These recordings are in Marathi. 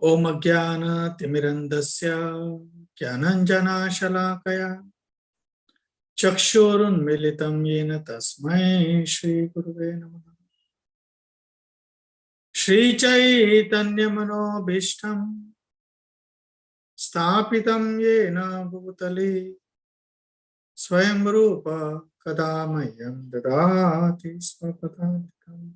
ओम ज्ञानतिमिरन्धस्य ज्ञानाञ्जनशलाकया चक्षुरुन्मीलितं येन तस्मै श्रीगुरुवे नमः। श्रीचैतन्यमनोभीष्टं स्थापितं येन भूतले स्वयं रूप कदा मह्यं ददाति स्वपदान्तिकम्।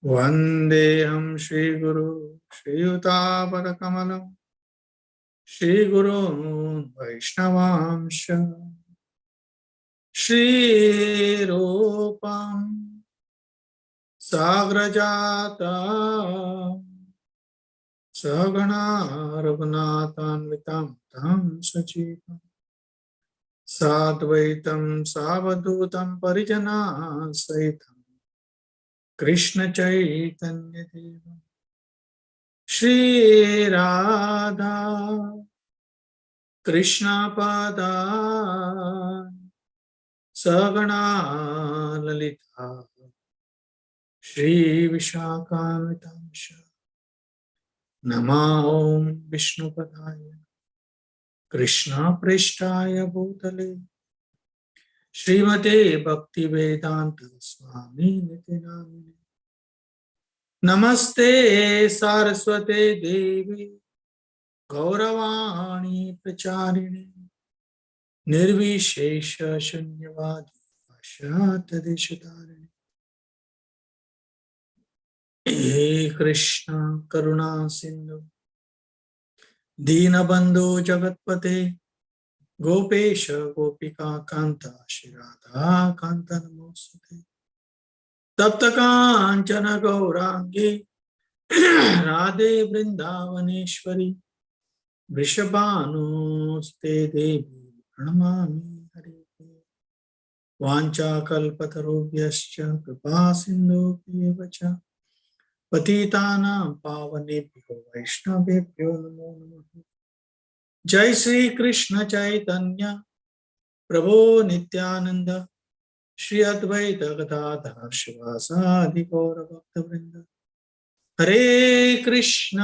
वन्देऽहं श्रीगुरु श्रीयुतापदकमलं श्रीगुरून् वैष्णवांश श्रीरूपं साग्रजाता सहगणा रघुनाथान्वितं तं सजीवं साद्वैतं सावधूतं परिजनां सहितं कृष्ण चैतन्य देवं श्री राधा कृष्ण पादा सगणा ललिता श्री विशाखान्वितांश नमः ओं विष्णुपदाय कृष्ण पृष्ठाय भूतले श्रीमते भक्ति वेदांत स्वामी निति नामिने। नमस्ते सारस्वते देवी गौरवाणी प्रचारिणे निर्विशेष शून्यवादी पाश्चात्यदेशतारिणे। हे कृष्ण करुणा सिंधु दीनबंधु जगतपते गोपेश गोपिका कांता श्री राधा कांता नमोस्तुते। तप्त कांचन गौरांगी राधे वृंदावनेश्वरी वृषभानुस्ते देवी प्रणमामि हरिप्रिये। वाञ्छाकल्पतरुभ्यश्च कृपा सिन्धुभ्येव च पतितानां पावनेभ्यो वैष्णवेभ्यो नमो नमः। जय श्री कृष्ण चैतन्य प्रभो नित्यानंद श्री अद्वैत गदाधर शिवासादि गौर भक्तवृंद। हरे कृष्ण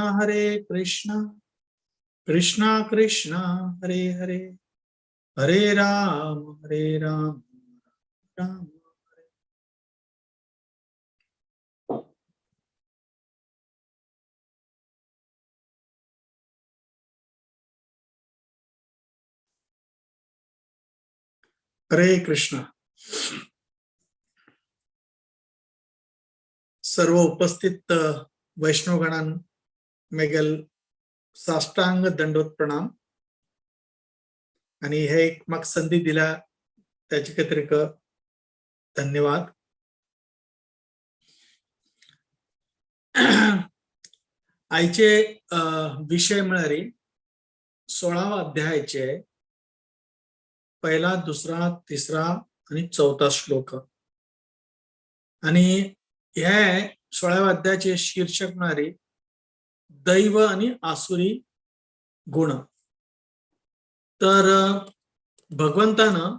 कृष्ण कृष्ण हरे हरे हरे राम राम हरे। हरे कृष्ण। सर्व उपस्थित वैष्णवगणांमेगल साष्टांग दंडवत प्रणाम। आणि हे एक मग संधी दिला त्याची कत्रिक धन्यवाद। आईचे विषय मिळाली 16वा अध्यायाचे पहिला दुसरा तिसरा आणि चौथा श्लोक। आणि ह्या 16व्या अध्यायाचे शीर्षक मिळाली दैव आणि आसुरी गुण। तर भगवंतानं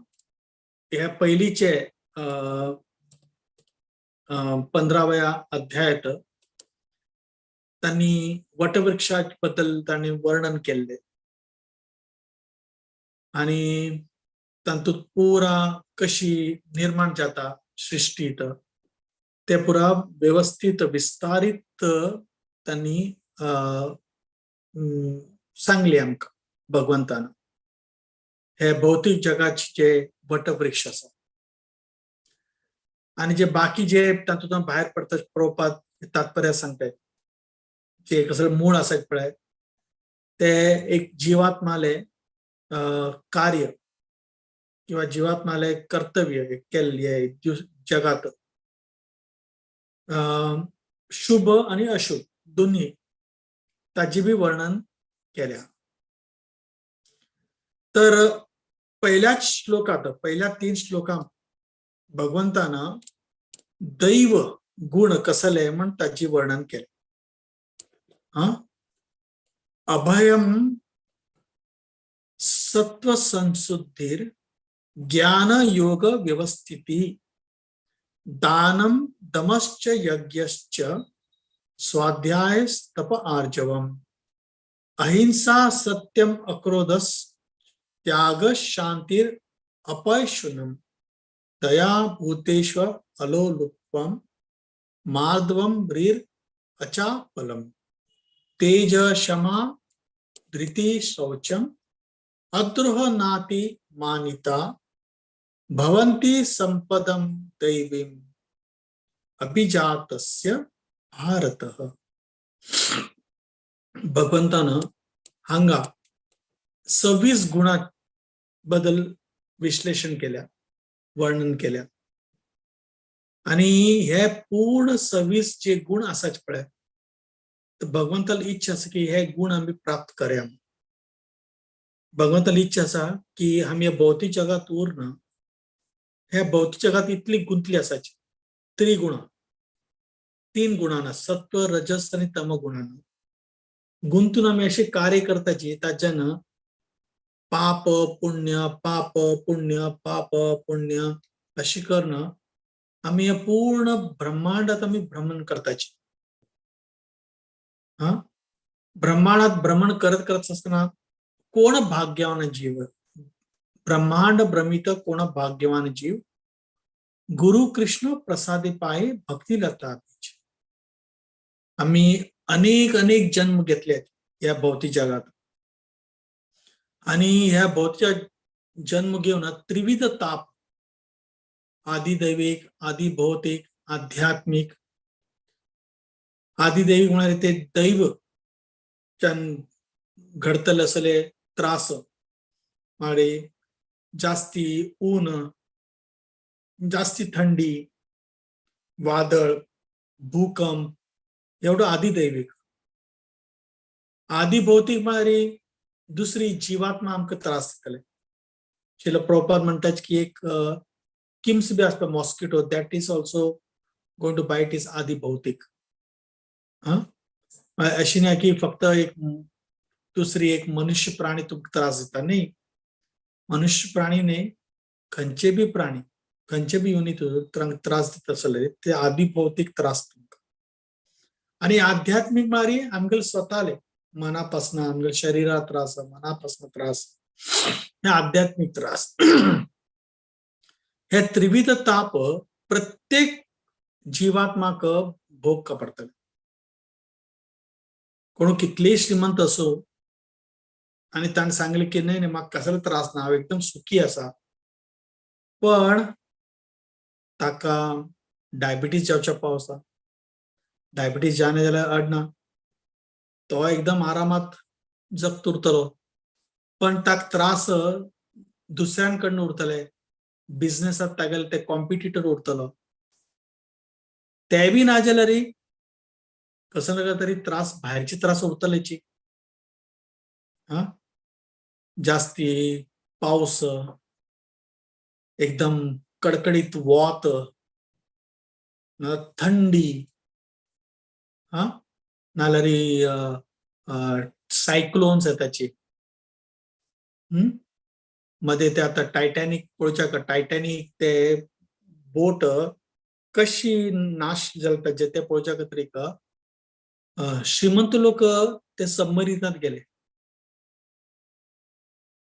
या पहिलीचे 15व्या अध्यायात त्यांनी वटवृक्षाबद्दल त्यांनी वर्णन केले आणि तातूंत पुरा कशी निर्माण जाता सृष्टीत ते पुरा व्यवस्थित विस्तारित त्यांनी सांगले आमकां भगवंतान। हे भौतिक जगाचे जे वटवृक्ष आसा आणि जे बाकी जे तातूंतल्यान भायर पडता प्रभुपाद तात्पर्य सांगतात जे कसले मूळ आसात पळय ते एक जीवात्माले कार्य किंवा जीवात्माले कर्तव्य केल्ले जगात शुभ आणि अशुभ दोन्ही ताजी बी वर्णन केल्या। तर पहिल्याच श्लोकात पहिल्या 3 श्लोकांत भगवंतानं दैव गुण कसले म्हण ताची वर्णन केले। अभयम सत्व संसुद्धिर ज्ञान योग व्यवस्थिति दानम दमश्च यज्ञश्च स्वाध्याय तप आर्जवम, अहिंसा सत्यम अक्रोधस, त्याग शांतिर अपैशुनम, दया भूतेष्व अलोलुप्तम, मार्दवम ब्रीर अचापलम, तेज क्षमा धृति शौचम, अद्रोह नाति मानिता, भवन्ति संपदम दैवीम, अभिजातस्य भारतः. भगवंतानं हांगा 26 गुणाबद्दल विश्लेषण केल्या, वर्णन केल्या. आणि हे पूर्ण 26 जे गुण आसाच पळय, तर भगवंताला इच्छा आसा की हे गुण आम्ही प्राप्त करूया. भगवंताला इच्छा आसा की आम्ही या भौतिक जगात उरना, ह्या भौतिक जगात इतली गुंतली आसाची त्रिगुण, 3 गुणांना, सत्व रजस आणि तम गुणांना गुंतून आम्ही असे कार्य करताची ताच्यानं पाप पुण्य पाप पुण्य पाप पुण्य अशी करणं आम्ही या पूर्ण ब्रह्मांडात आम्ही भ्रमण करताची. ब्रह्मांडात भ्रमण करत करत असताना कोण भाग्यवान जीव, ब्रह्मांड भ्रमित कोण भाग्यवान जीव, गुरु कृष्ण प्रसादे पाये भक्ती लता. आम्ही अनेक अनेक जन्म घेतले या भौतिक जगात, आणि ह्या भौतिक जन्म घेऊन त्रिविध ताप, आदिदैविक, आदिभौतिक, आध्यात्मिक. आदिदैविक म्हणाले ते दैव घडतल असले त्रास, आणि जास्ती ऊन, जास्ती थंडी, वादळ, भूकंप, एवढं आदिदैविक. आदिभौतिक म्हणाले दुसरी जीवात्मा आमक त्रास जातले. शिला प्रभुपाद म्हणतात की एक किम्स बी असता mosquito, that is also going to bite is आदिभौतिक. अशी नाही की फक्त एक दुसरी एक मनुष्य प्राणी तुमक त्रास देता, नाही. मनुष्य प्राणी नाही, खंयचे बी प्राणी, खंयचे बी युनिट त्रास देत असले ते आदिभौतिक त्रास तुमका. आणि आध्यात्मिक मारी आमगेल स्वतःले मनापासून, आमगेल शरीरात त्रास, मनापासून त्रास, हे आध्यात्मिक त्रास. हे त्रिविध ताप प्रत्येक जीवात्माक भोग का पडतले. कोण कितलेही श्रीमंत असो आणि ताण सांगले की नाही म्हाका कसलो त्रास ना, हांव एकदम सुखी असा, पण ताका डायबिटीज जावच्या पावसा, डायबिटीज जाणे जाल्यार अडना, तो एकदम आरामात जगत उरतलो. पण ताक त्रास दुसऱ्यांकडनं उरतले, बिझनेसात तागेले ते कॉम्पिटिटर उरतलो, ते बी ना जाल्यार कसं नका तरी त्रास, बाहेरची त्रास उरतलेची. जास्ती पाऊस, एकदम कडकडीत वोत, थंडी, नाल्यार सायक्लोन्स येताची. मध्ये ते आता टायटॅनिक पळोवच्या का, टायटॅनिक ते बोट कशी नाश जाता जे ते पळोवच्या का तरी का, श्रीमंत लोक ते सबमरीनात गेले.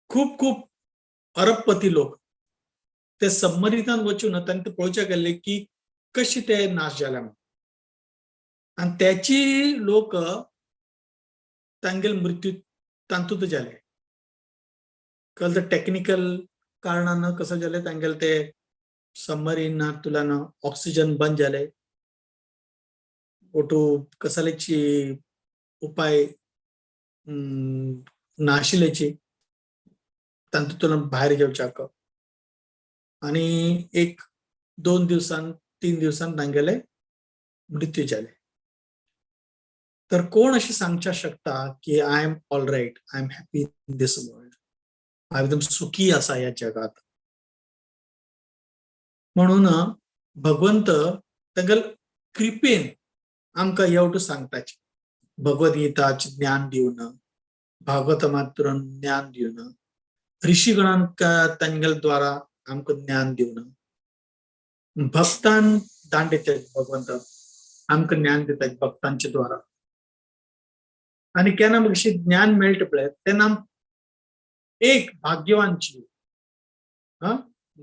खूप खूप अरबपती लोक ते सबमरीनात वचून त्यांनी ते पळोवच्या गेले की कशी ते नाश झाला. आणि त्याची लोक तांगेल मृत्यू तांतूत झाले. कल तर टेक्निकल कारणानं कसं झाले, तांगेल ते सबमरीन तुलान ऑक्सिजन बंद झाले, ओटू कसलेची उपाय नाशिलेची तांतूतून बाहेर घेवच्याक. आणि 1-2 दिवसां 3 दिवसां तांगेले मृत्यू झाले. तर कोण अशी सांगच्या शकता की I am all right, I am happy in this world, हांव एकदम सुखी असा या जगात. म्हणून भगवंत तांगेल कृपेन आमकां एवढं सांगताचे. भगवद्गीताचे ज्ञान दिवन, भागवतमातून ज्ञान दिवन, ऋषिगणांका तांगेल द्वारा आमकां ज्ञान दिवन, भक्तान दांडेते भगवंत. आमकां ज्ञान दितात भक्तांच्या द्वारा आणि केन्ना म्हाका ज्ञान मेळटा पळय तेन्ना एक भाग्यवान जीव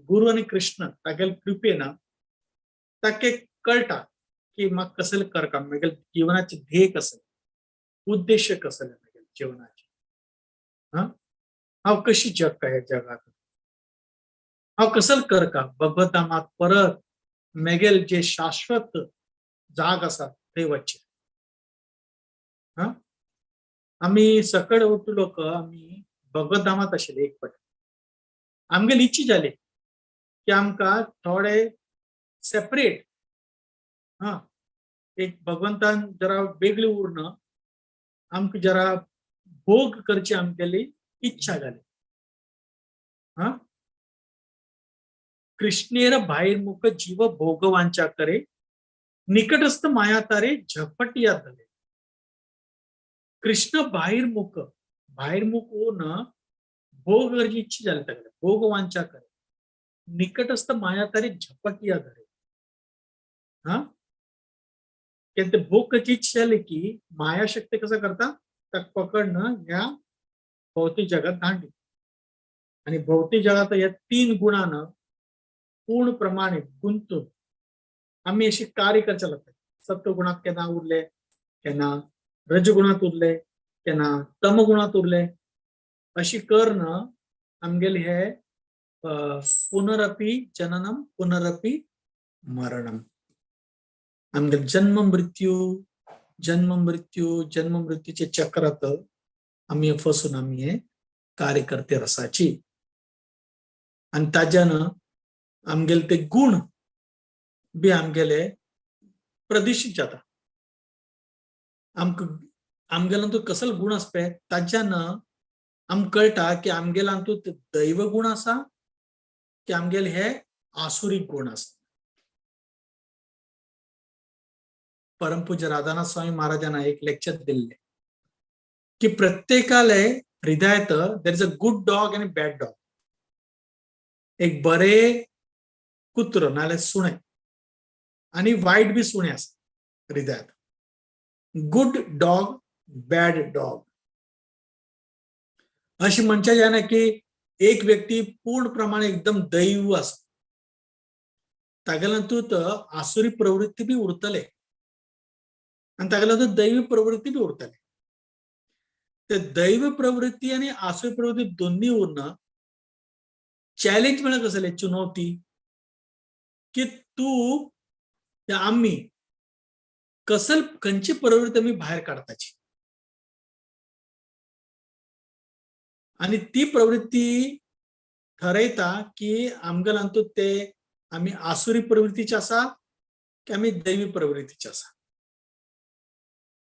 गुरु आणि कृष्ण तागेले कृपेन ताका कळटा की म्हाका कसले करता म्हगेले जीवनाचे ध्येय कसले उद्देश कसले म्हगेले जीवनाचे हांव कशी जगता ह्या जगात हांव कसले करता भगवत धामात परत म्हगेले जे शाश्वत जाग आसा थंय वचचें आमी सकळ उठलो आमी भगवत धामात आशिल्ले एक फावट आमगेली इच्छा जाली की आमकां थोडे सेपरेट एक भगवंतान जरा वेगळी उरणं आमकां जरा भोग करची आमगेली इच्छा जाली कृष्णेर भाईर्मुख जीव भोगवांच्या करे निकटस्थ माया तारे झपटिया धरे कृष्ण भाईर्मुख होऊन भोग करची इच्छा जाली तागेले भोगवांच्या करे निकटस्थ माया तारे झपटिया धरे ते भोग करची इच्छा जाली की माया शक्ती कसं करता ताका पकडणं ह्या भौतिक जगात धाडली आणि भौतिक जगात या 3 गुणांना पूर्ण प्रमाणे गुंतून आम्ही अशी कार्य करचे लागतात सत्वगुणात केन्ना उरले केन्ना रजगुणात उरले केन्ना तमगुणात उरले अशी कर्ण आमगेले हे पुनरपि जननम पुनरपि मरणम आमगेले जन्म मृत्यूचे चक्रात आम्ही फसून आम्ही हे कार्य करते रसाची आणि ताज्यानं आमगेले ते गुण बी आमगेले प्रदूषित जाता आमगेलो कसले गुण आसपय ताज्यानं आमकां कळटा की आमगेलो दैव गुण आसा की आमगेले हे आसुरीक गुण आसा परमपूज्य राधानाथ स्वामी महाराजांना एक लेक्चर दिल्ले की प्रत्येकाले हृदयात there is a good dog आणि बॅड डॉग एक बरे कुत्र नाल्यार सुणे आणि वाईट बी सुणे आसता हृदयात गुड डॉग बॅड डॉग अशी म्हणच्या जायना की एक व्यक्ती पूर्ण प्रमाणे एकदम दैव आसा तागेलो आसुरी प्रवृत्ती बी उरतले आणि तागेलो दैवी प्रवृत्ती बी उरतले ते दैव प्रवृत्ती आणि आसुरी प्रवृत्ती दोन्ही उरणं चॅलेंज म्हळ्यार कसले चुनौती की तू आम्ही खंयची प्रवृत्ती आम्ही भायर काडपाची आणि ती प्रवृत्ती ठरयता की आमगेलो ते आम्ही आसुरी प्रवृत्तीचे आसा की आम्ही दैवी प्रवृत्तीचे आसा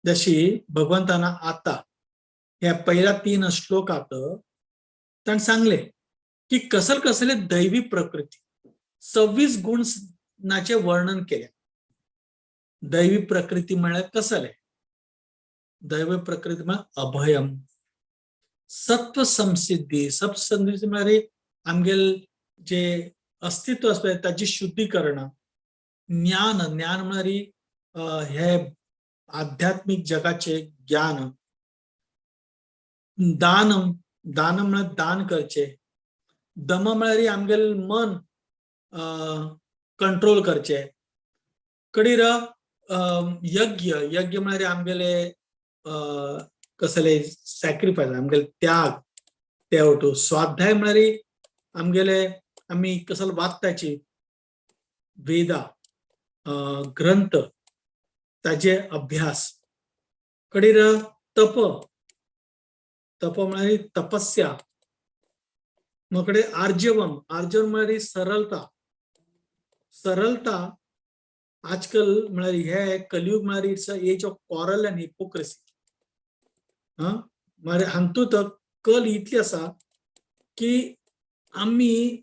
जशी भगवंताना आता ह्या पहिल्या 3 श्लोकात ताण सांगले की कसले दैवी प्रकृती 26 गुणाचे वर्णन केले दैवी प्रकृती म्हळ्यार कसले दैवी प्रकृती म्हळ्यार अभयम सत्व संसिद्धी म्हळ्यार आमगेल जे अस्तित्व आसता ताची शुद्धीकरण ज्ञान म्हळ्यार हे आध्यात्मिक जगाचे ज्ञान दान म्हळ्यार दान करचे दम म्हळ्यार आमगेल मन कंट्रोल करचे कडीर यज्ञ म्हळ्यार आमगेले कसले सॅक्रिफायस आमगेले त्याग तेवटू स्वाध्याय म्हळ्यार आमगेले आम्ही कसले वाचताची वेदा ग्रंथ ताजे अभ्यास कडीर तप म्हळ्यार तपस्या मकडे आर्जवम म्हळ्यार सरलता आजकाल म्हळ्यार हे कलियुग म्हळ्यार it's a age of quarrel and hypocrisy म्हळ्यार हातूंत कल इतली आसा की आम्ही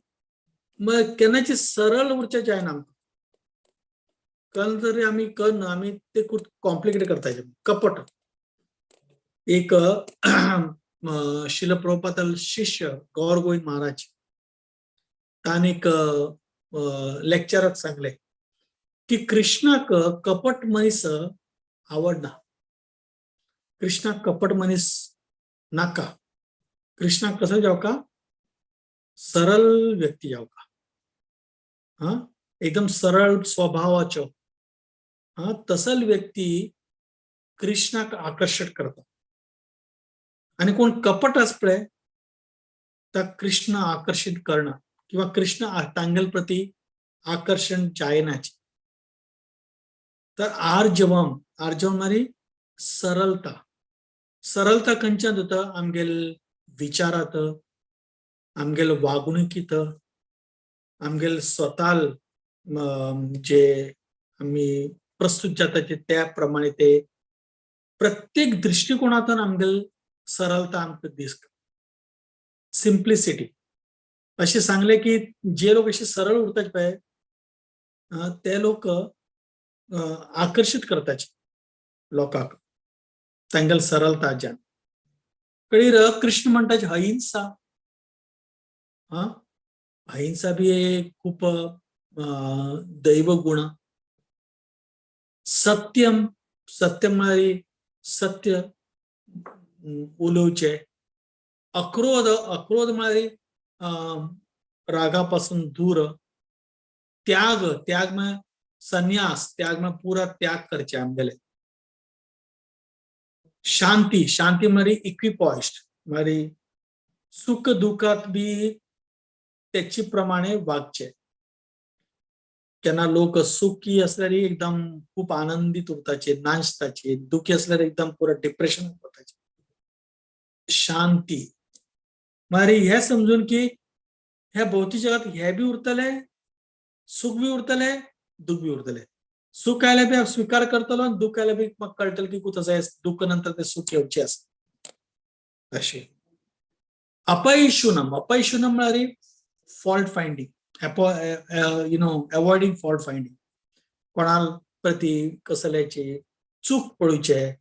केन्नाची सरळ उरचे जायना आमकां कल जरी आम्ही करना आम्ही ते खूप कॉम्प्लिकेट करताचे कपट एक शिल प्रभुपादाल शिष्य गौर गोविंद महाराज तान एक लेक्चराक सांगले की कृष्णाक कपट मनीस आवडना. कृष्णाक कपट मनीस नाका. कृष्णाक कसं जावका सरळ व्यक्ती जावका. हा एकदम सरळ स्वभावाचो. हा तसल व्यक्ती कृष्णाक आकर्षित करता. आणि कोण कपट असपळे त्या कृष्ण आकर्षित करणं किंवा कृष्ण तांगल प्रती आकर्षण जायनाची. तर आर्जवम म्हणजे सरलता. सरलता खंयच्यान जाता आमगेल विचारात, आमगेल वागणुकीत, आमगेल स्वताल जे आम्ही प्रस्तुत जाता त्याप्रमाणे ते प्रत्येक दृष्टिकोनातून आमगेल सरलता आमकां दिसता. सिम्प्लिसिटी असे सांगले की जे लोक असे सरळ उरतात पळय ते लोक आकर्षित करतात लोकांक तांगेल सरलता ज्यान. कळीर कृष्ण म्हणटाचे अहिंसा. हा अहिंसा बी एक खूप दैव गुण. सत्यम सत्यम म्हणजे सत्य उलोवचे. अक्रोध अक्रोध म्हणजे रागापासून दूर. त्याग त्याग में संन्यास त्याग में पूरा त्याग करचे आमगेले. शांती शांती म्हणजे इक्विपॉइस्ट म्हणजे सुख दुःखात बी त्याची प्रमाणे वागचे. केन्ना लोक सुखी असल्यार एकदम खूप आनंदित उरताचे नाचताचे. दुखी असल्यार एकदम पुरा डिप्रेशन वताचे. शांती म्हणजे हे समजून की ह्या भोवती जगात हे बी उरतले, सुख बी उरतले, दुःख बी उरतले. सुख आयले बी स्वीकार करतलो आणि दुःख आयले बी म्हाका कळटलं की तसं आहे. दुःख नंतर ते सुख येवचे असत असे. अपैशुनम अपैशुनम म्हणजे fault finding. Avoiding fault finding. कोणाल प्रती कसल्याची चूक पळूचे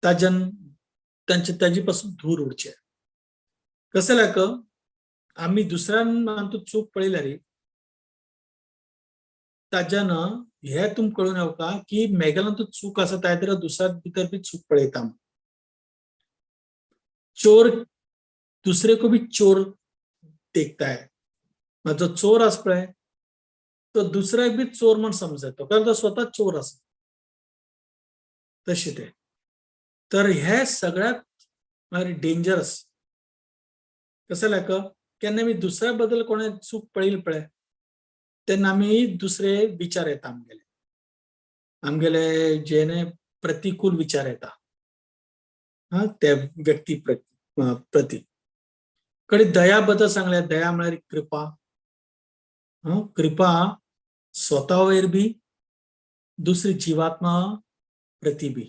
ताजी पासून दूर उरचे. कसं लायक आम्ही दुसऱ्यान चूक पळयल्यार ताज्यान हे तुमकां कळून येवका की मेगेलान तू चूक आसा त्या दुसऱ्या भितर बी चूक पळयता. चोर दुसरे को भी चोर देखता है. जो चोर आस पळय तो दुसऱ्याक बी चोर म्हण समजतो कारण तो स्वतः चोर आसा तशें ते. तर हे सगळ्यात डेंजरस. कसं लायक केन्ना आमी दुसऱ्या बद्दल कोणे चूक पळयली पळय तेन्ना आमी दुसरे विचार येता आमगेले जेणे प्रतिकूल विचार येता त्या व्यक्ती प्रती. कडे दया बद्दल सांगले. दया म्हळ्यार कृपा. कृपा स्वता वयर बी दुसरी जीवात्मा प्रती बी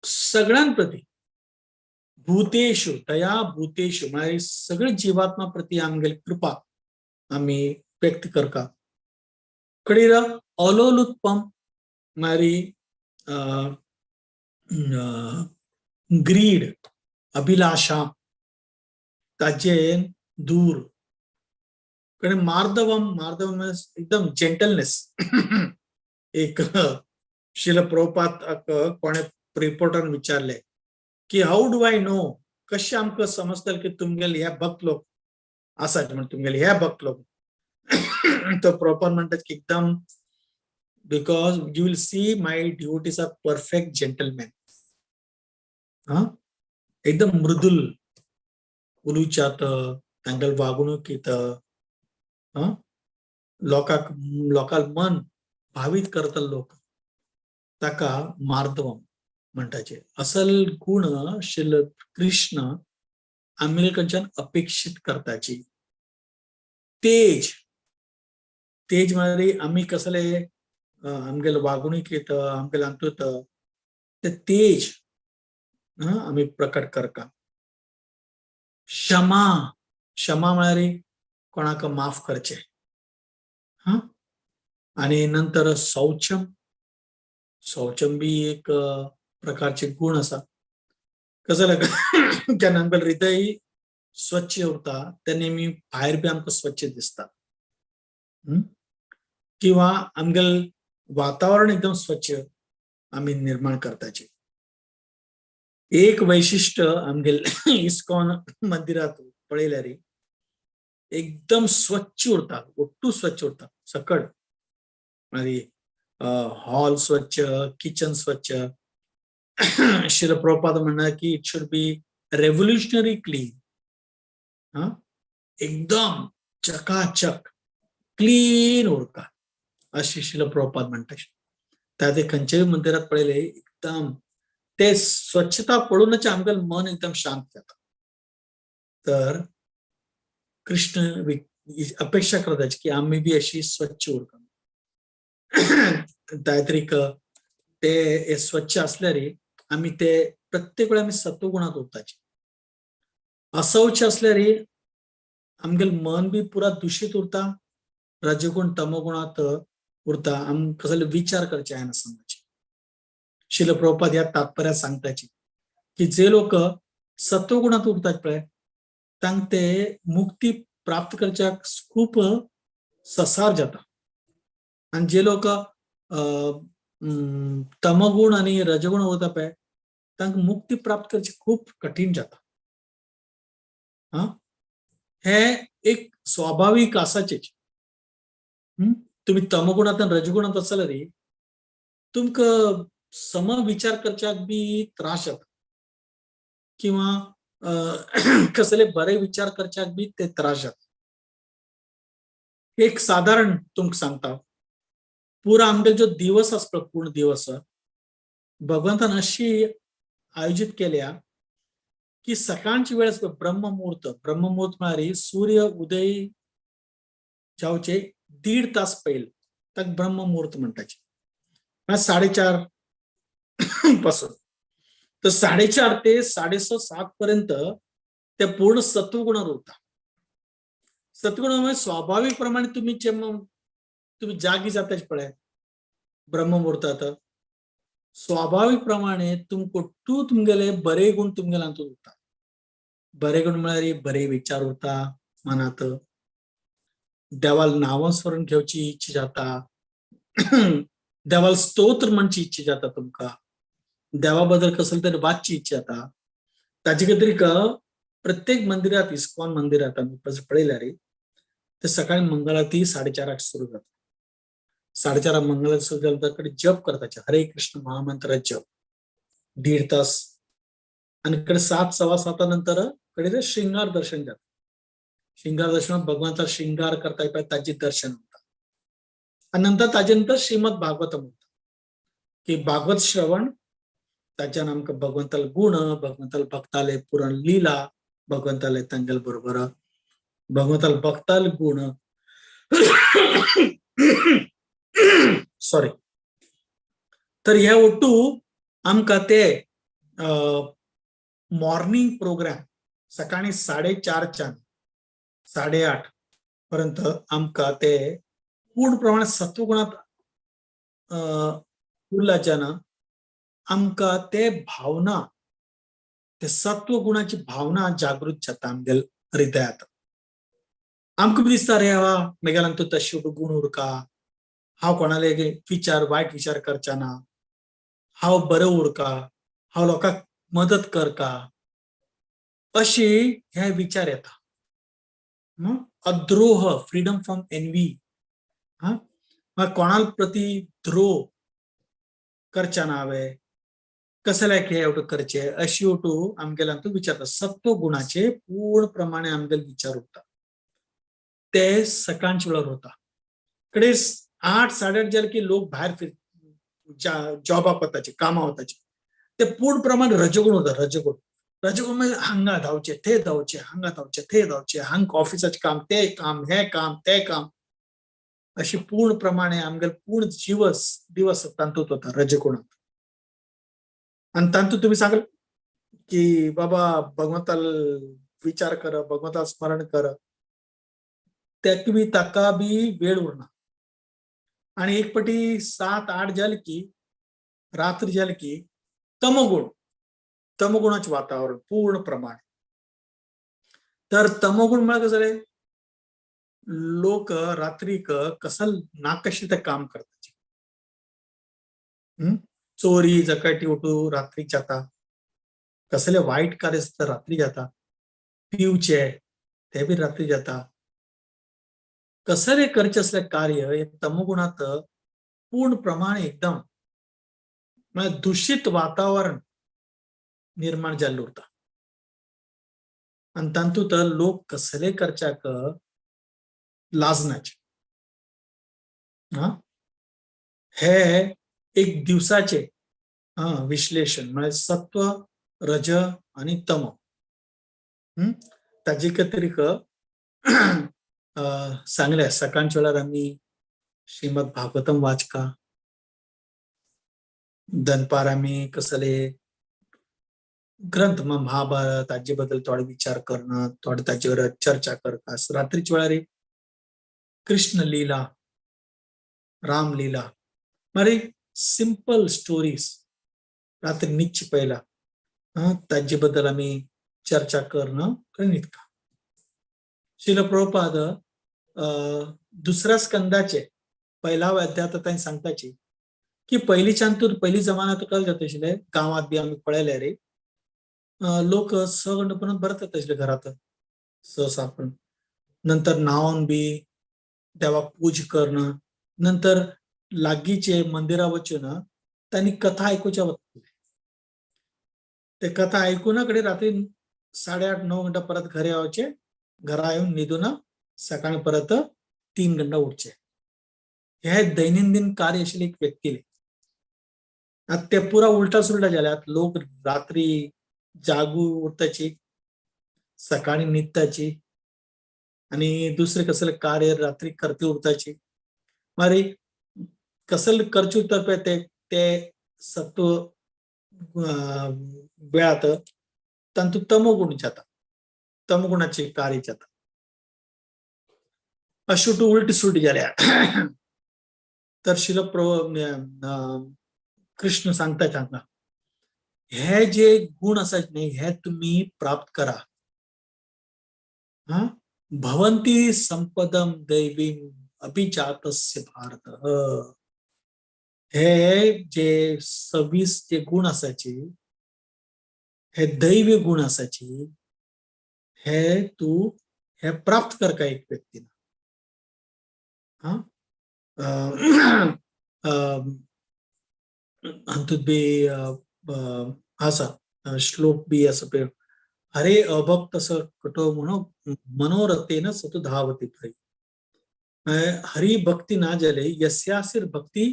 सगळ्यां प्रती. भूतेषु दया भूतेषु म्हळ्यार सगळे जीवात्मा प्रती आमगेली कृपा आम्ही व्यक्त करता. कडेर अलोलुत्पम म्हळ्यार ग्रीड अभिलाषा ताजे दूर. कडे मार्दवम मार्दवम एकदम जेंटलनेस. एक शिल प्रभुपाद कोणे रिपोर्टरान विचारले की हाऊ डू आय नो कशें आमकां समजतले की तुमगेले हे भक्त लोक आसात म्हण तुमगेले हे भक्त लोक. तो प्रभुपाद म्हणटात की एकदम because you will see my devotees are perfect gentleman. एकदम मृदुल उलुच्यात तांगेल वागणुकीत लोकांक मन भावित करता लोक ताका मार्दवम म्हणटाचे. असल गुण शिल कृष्ण आमगे कडच्यान अपेक्षित करताची. तेज तेज म्हळ्यार आमी कसले आमगेले वागणुकीत आमगेले हातूंत ते तेज आम्ही प्रकट करता. क्षमा क्षमा म्हळ्यार कोणाक माफ करचे. आणि नंतर शौचम शौचम बी एक प्रकारचे गुण आसा. कसं जाल्यार केन्ना आमगेलें हृदय स्वच्छ उरता तेन्ना आमी भायर बी आमकां स्वच्छ दिसता. किंवा आमगेल वातावरण एकदम स्वच्छ आम्ही निर्माण करताचे. एक वैशिष्ट्य आमगेल इस्कॉन मंदिरात पळयल्यार एकदम स्वच्छ उरता, ಒಟ್ಟು स्वच्छ उरता सकट. हॉल स्वच्छ, किचन स्वच्छ. शिल प्रभुपाद म्हणणार की it should be revolutionary clean. एकदम चकाचक क्लीन उरता अशी शिल प्रभुपाद म्हणटा. त्या ते खंयच्याय मंदिरात पळयले एकदम ते स्वच्छता पळोवनच आमगेलें मन एकदम शांत जाता. तर कृष्ण अपेक्षा करता की आम्ही बी अशी स्वच्छ उरता. दायत्रिक ते स्वच्छ असल्यार आम्ही ते प्रत्येक वेळा आम्ही सत्वगुणात उरताचे. असौच असल्यार आमगेल मन बी पुरा दूषित उरता, रजगुण तमोगुणात उरता. आम कसले विचार करचे आयना सांगचे. शिल प्रभुपाद या तात्पर्यात सांगताचे की जे लोक सत्वगुणात उरतात पळय तांक ते मुक्ती प्राप्त करच्याक खूप ससार जाता. आणि जे लोक तमगुण आणि रजगुण उरता पळय तांक मुक्ती प्राप्त करचे खूप कठीण जाता. हे एक स्वाभाविक आसाचेच. तुम्ही तमगुणात आणि रजगुणात असल्यार तुमकां सम विचार करच्याक बी त्रास जाता किंवा कसले बरे विचार करच्याक बी ते त्रास जाता. एक साधारण तुमकां सांगता. पुरा आमगेलो जो दिवस आसा पळय पूर्ण दिवस भगवंतान अशी आयोजित केल्या की सकाळची वेळ आसा ब्रह्ममुहूर्त. ब्रह्ममुहूर्त म्हळ्यार सूर्य उदय जावचे 1.5 तास पयले ताका ब्रह्ममुहूर्त म्हणटाचे. 4:30 पासून तर 4:30 ते 6:30 7 पर्यंत ते पूर्ण सत्वगुणावर उरता. सत्वगुणामुळे स्वाभाविक प्रमाणे तुम्ही जागी जाताच पळय ब्रह्ममुहूर्तात. स्वाभाविक प्रमाणे तुमकोट्टू तुमगेले बरे गुण तुमगेले हातून उरता. बरे गुण म्हळ्यार बरे विचार उरता मनात. देवाल नांवां स्मरण घेवची इच्छा जाता. देवाल स्तोत्र म्हणची इच्छा जाता तुमकां. देवा बद्दल कसले तरी वाचची इच्छा जाता. ताजे खातीर प्रत्येक मंदिरात इस्कॉन मंदिरात आमी पळयल्यार ते सकाळी मंगळारती 4:30 सुरू जाता. 4:30 मंगळारती सुरू जाता जप करताचे हरे कृष्ण महामंत्र जप 1.5 तास. आणि 7 7:15 नंतर श्रृंगार दर्शन जाता. श्रृंगार दर्शनात भगवंता श्रृंगार करता पळय ताचे दर्शन होता. आणि नंतर श्रीमद भागवतम होता की भागवत श्रवण ताच्यान आमकां भगवंताल गुण भगवंताल भक्ताले पुराण लीला भगवंताले तांगेल बरोबर भगवंताल भक्ताल गुण सॉरी. तर हे ओट्टू आमकां ते मॉर्निंग प्रोग्राम सकाळी 4:30 8:30 पर्यंत आमकां ते पूर्ण प्रमाणात सत्वगुणात उरल्याच्यान आमकां ते भावना ते सत्वगुणाची भावना जागृत जाता आमगेल हृदयात. आमकां बी दिसता रे मेगेलांक तो तशे गुण उरका. हांव कोणाले विचार वायट विचार करचा ना. हांव बरो उरका. हांव लोकांक मदत करता. अशी हे विचार येता. अद्रोह फ्रीडम फ्रॉम एनवी. कोणाल प्रती द्रोह करचा ना हांवें कसल्याक हे करचे अशी आमगेले हातून विचारता. सत्व गुणाचे पूर्ण प्रमाणे आमगेले विचार उरता. ते सकाळच्या वेळार उरता. 8 8:30 जाले की लोक भायर जॉबाक वताचे कामां वताचे ते पूर्ण प्रमाण रजगुण उरता. रजगुण म्हणजे हांगा धांवचे थंय धांवचे हांगा धांवचे थंय धांवचे हांगा ऑफिसाचें काम ते काम हे काम ते काम अशी पूर्ण प्रमाणे आमगेले पूर्ण दिवस तांतूत वता रजगुणात. आणि तांतूत तुम्ही सांगल की बाबा भगवंताल विचार कर भगवंताल स्मरण कर ताका बी वेळ उरना. आणि एक पटी 7 8 जाले की रात्री जाले की तमोगुणाचे वातावरण पूर्ण प्रमाण. तर तमोगुण म्हळ्यार कसं लोक रात्रीक कसं नाकशी ते काम करतात. चोरी जकाटी उठू रात्री जाता, कसले वाईट कार्य सुद्धा रात्री जाता, पिवचे ते बी रात्री जाता, कसले करचे असले कार्य हे तमोगुणात पूर्ण प्रमाणे एकदम म्हणजे दूषित वातावरण निर्माण जाल्लें उरता. आणि तांतूत लोक कसले करच्याक लाजनाचे. हा हे एक दिवसाचे विश्लेषण म्हणजे सत्व, रज आणि तम. ताजे एकत्रिक सांगल्या सकाळच्या वेळार आम्ही श्रीमद भागवतम वाचका, दनपार आम्ही कसले ग्रंथ मग महाभारत हाचे बद्दल थोडे विचार करणं, थोडे ताचेवर चर्चा करतात. रात्रीच्या वेळार कृष्ण लीला, राम लीला మరి सिंपल स्टोरीज रात्री निश्चित पहिला ताजे बद्दल आम्ही चर्चा करणं करणित का. श्रील प्रभुपाद दुसऱ्या स्कंदाचे पहिला अध्यायात ताई सांगताची की पहिली जमान्यात काय जात आशिल्ले, गावात बी आम्ही पळयले रे, लोक सगंडपणान बरतात आशिल्ले घरात सापडून. नंतर न्हावून बी देवाक पूज करणं, नंतर लागीचे मंदिरा वचून त्यांनी कथा ऐकूच्या वचले. ते कथा ऐकूनाकडे रात्री 8:30-9 घंटा परत घरी यावचे, घरा येऊन निधून सकाळी परत 3 घंटा उठचे. हे दैनंदिन कार्य आशिल्ले एक व्यक्तीले. आता ते पुरा उलटा सुलटा झाल्यात. लोक रात्री जागू उठताची, सकाळी न्हिदताची आणि दुसरे कसले कार्य रात्री करते उरताची. మరి कसले करचे उतर ते सत्व वेळात तांतू तमोगुण जाता, तमोगुणाचे कार्य जाता. अशुट उलटी सुलटी झाल्या. तर शिल कृष्ण सांगता सांगा हे जे गुण असायचे नाही हे तुम्ही प्राप्त करा. भवंती संपदम दैवी अभिजातस्य भारत. हे जे 26 जे गुण असायचे, हे दैवी गुण असायचे, हे तू हे प्राप्त कर का एक व्यक्तीला. अंतुत बी असा श्लोक बी असं हरे अभक्त असं कटो मनोरथेन सतु धावती फरी. हरि भक्ती ना जले यस्यासिर भक्ती